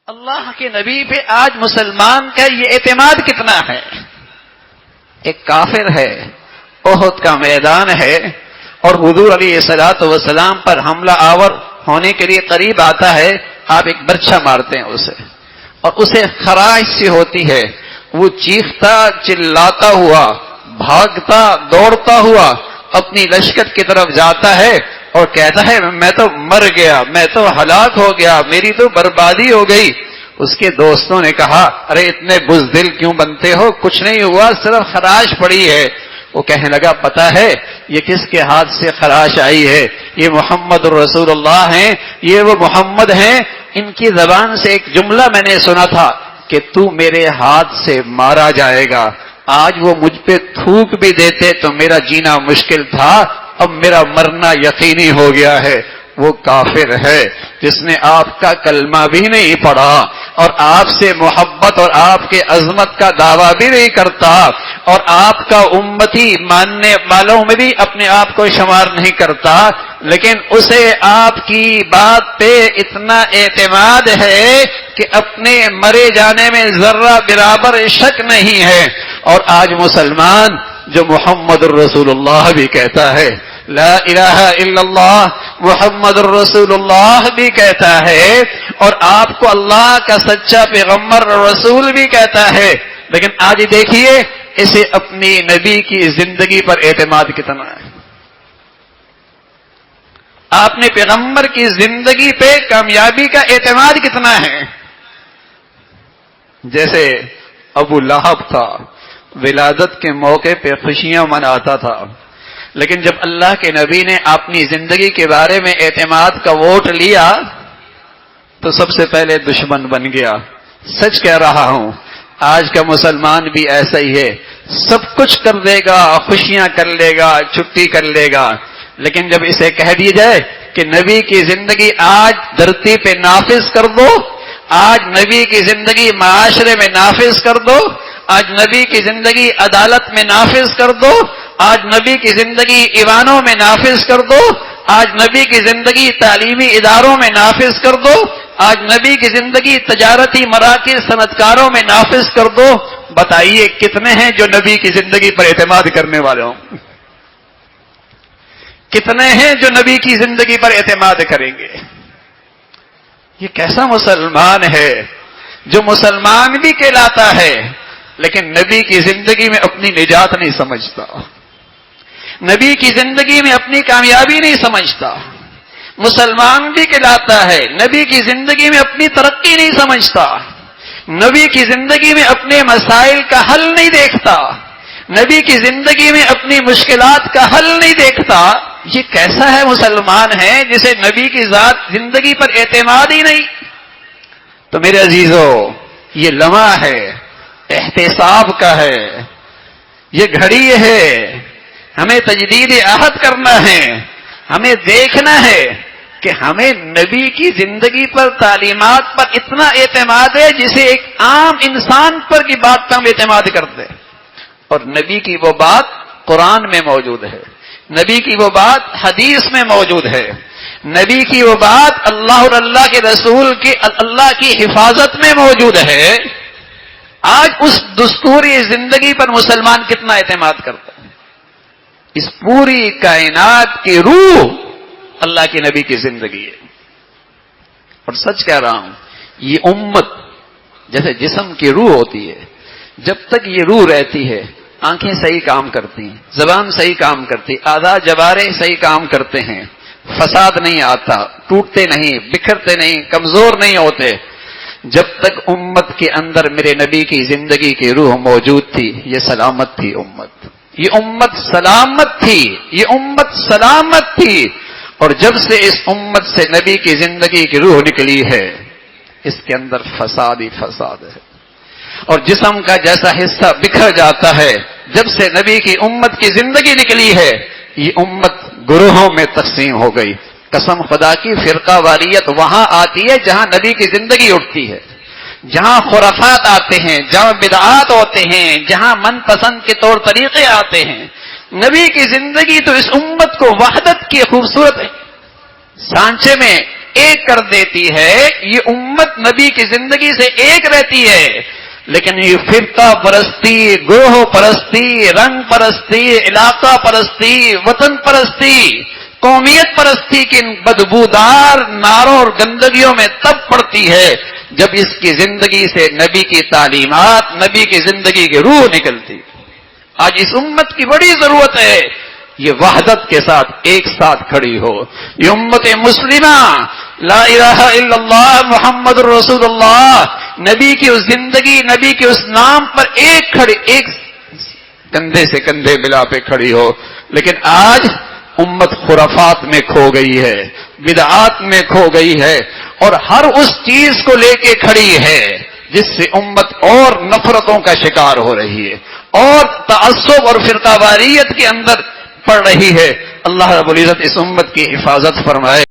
اللہ کے نبی پہ آج مسلمان کا یہ اعتماد کتنا ہے؟ ایک کافر ہے، احد کا میدان ہے، اور حضور علیہ الصلوۃ والسلام پر حملہ آور ہونے کے لیے قریب آتا ہے، آپ ایک برچھا مارتے ہیں اسے، اور اسے خراش سی ہوتی ہے، وہ چیختا چلاتا ہوا، بھاگتا دوڑتا ہوا اپنی لشکر کی طرف جاتا ہے اور کہتا ہے میں تو مر گیا، میں تو ہلاک ہو گیا، میری تو بربادی ہو گئی۔ اس کے دوستوں نے کہا ارے اتنے بزدل کیوں بنتے ہو، کچھ نہیں ہوا، صرف خراش پڑی ہے۔ وہ کہنے لگا پتا ہے یہ کس کے ہاتھ سے خراش آئی ہے؟ یہ محمد رسول اللہ ہیں، یہ وہ محمد ہیں، ان کی زبان سے ایک جملہ میں نے سنا تھا کہ تو میرے ہاتھ سے مارا جائے گا۔ آج وہ مجھ پہ تھوک بھی دیتے تو میرا جینا مشکل تھا، اب میرا مرنا یقینی ہو گیا ہے۔ وہ کافر ہے جس نے آپ کا کلمہ بھی نہیں پڑھا اور آپ سے محبت اور آپ کے عظمت کا دعویٰ بھی نہیں کرتا، اور آپ کا امتی ماننے والوں میں بھی اپنے آپ کو شمار نہیں کرتا، لیکن اسے آپ کی بات پہ اتنا اعتماد ہے کہ اپنے مرے جانے میں ذرہ برابر شک نہیں ہے۔ اور آج مسلمان جو محمد الرسول اللہ بھی کہتا ہے، لا الہ الا اللہ محمد الرسول اللہ بھی کہتا ہے، اور آپ کو اللہ کا سچا پیغمبر رسول بھی کہتا ہے، لیکن آج دیکھیے اسے اپنی نبی کی زندگی پر اعتماد کتنا ہے۔ آپ نے پیغمبر کی زندگی پہ کامیابی کا اعتماد کتنا ہے؟ جیسے ابو لہب تھا، ولادت کے موقع پہ خوشیاں مناتا تھا، لیکن جب اللہ کے نبی نے اپنی زندگی کے بارے میں اعتماد کا ووٹ لیا تو سب سے پہلے دشمن بن گیا۔ سچ کہہ رہا ہوں، آج کا مسلمان بھی ایسا ہی ہے، سب کچھ کر لے گا، خوشیاں کر لے گا، چھٹی کر لے گا، لیکن جب اسے کہہ دیا جائے کہ نبی کی زندگی آج دھرتی پہ نافذ کر دو، آج نبی کی زندگی معاشرے میں نافذ کر دو، آج نبی کی زندگی عدالت میں نافذ کر دو، آج نبی کی زندگی ایوانوں میں نافذ کر دو، آج نبی کی زندگی تعلیمی اداروں میں نافذ کر دو، آج نبی کی زندگی تجارتی مراکز صنعتکاروں میں نافذ کر دو، بتائیے کتنے ہیں جو نبی کی زندگی پر اعتماد کرنے والے ہوں؟ کتنے ہیں جو نبی کی زندگی پر اعتماد کریں گے؟ یہ کیسا مسلمان ہے جو مسلمان بھی کہلاتا ہے لیکن نبی کی زندگی میں اپنی نجات نہیں سمجھتا، نبی کی زندگی میں اپنی کامیابی نہیں سمجھتا، مسلمان بھی کہلاتا ہے، نبی کی زندگی میں اپنی ترقی نہیں سمجھتا، نبی کی زندگی میں اپنے مسائل کا حل نہیں دیکھتا، نبی کی زندگی میں اپنی مشکلات کا حل نہیں دیکھتا۔ یہ کیسا ہے مسلمان ہے جسے نبی کی ذات زندگی پر اعتماد ہی نہیں؟ تو میرے عزیزو، یہ لمحہ ہے، احتساب کا ہے، یہ گھڑی ہے، ہمیں تجدید عہد کرنا ہے، ہمیں دیکھنا ہے کہ ہمیں نبی کی زندگی پر، تعلیمات پر اتنا اعتماد ہے جسے ایک عام انسان پر کی بات پر ہم اعتماد کرتے ہیں، اور نبی کی وہ بات قرآن میں موجود ہے، نبی کی وہ بات حدیث میں موجود ہے، نبی کی وہ بات اللہ اور اللہ کے رسول کی اللہ کی حفاظت میں موجود ہے۔ آج اس دستوری زندگی پر مسلمان کتنا اعتماد کرتا ہے؟ اس پوری کائنات کی روح اللہ کے نبی کی زندگی ہے، اور سچ کہہ رہا ہوں، یہ امت جیسے جسم کی روح ہوتی ہے، جب تک یہ روح رہتی ہے آنکھیں صحیح کام کرتی ہیں، زبان صحیح کام کرتی، اعضاء جوارح صحیح کام کرتے ہیں، فساد نہیں آتا، ٹوٹتے نہیں، بکھرتے نہیں، کمزور نہیں ہوتے۔ جب تک امت کے اندر میرے نبی کی زندگی کی روح موجود تھی، یہ سلامت تھی امت، یہ امت سلامت تھی، یہ امت سلامت تھی، اور جب سے اس امت سے نبی کی زندگی کی روح نکلی ہے، اس کے اندر فساد ہی فساد ہے، اور جسم کا جیسا حصہ بکھر جاتا ہے، جب سے نبی کی امت کی زندگی نکلی ہے، یہ امت گروہوں میں تقسیم ہو گئی۔ قسم خدا کی، فرقہ واریت وہاں آتی ہے جہاں نبی کی زندگی اٹھتی ہے، جہاں خرافات آتے ہیں، جہاں بدعات ہوتے ہیں، جہاں من پسند کے طور طریقے آتے ہیں۔ نبی کی زندگی تو اس امت کو وحدت کی خوبصورت سانچے میں ایک کر دیتی ہے. یہ امت نبی کی زندگی سے ایک رہتی ہے. لیکن یہ فرقہ پرستی، گروہ پرستی، رنگ پرستی، علاقہ پرستی، وطن پرستی، قومیت پرستی کی ان بدبودار ناروں اور گندگیوں میں تب پڑتی ہے جب اس کی زندگی سے نبی کی تعلیمات، نبی کی زندگی کی روح نکلتی. آج اس امت کی بڑی ضرورت ہے یہ وحدت کے ساتھ ایک ساتھ کھڑی ہو. یہ امت مسلمہ لا الہ الا اللہ محمد رسول اللہ، نبی کی اس زندگی، نبی کے اس نام پر ایک کندھے سے کندھے ملا پہ کھڑی ہو. لیکن آج امت خرافات میں کھو گئی ہے، بدعات میں کھو گئی ہے، اور ہر اس چیز کو لے کے کھڑی ہے جس سے امت اور نفرتوں کا شکار ہو رہی ہے اور تعصب اور فرقہ واریت کے اندر پڑ رہی ہے. اللہ رب العزت اس امت کی حفاظت فرمائے.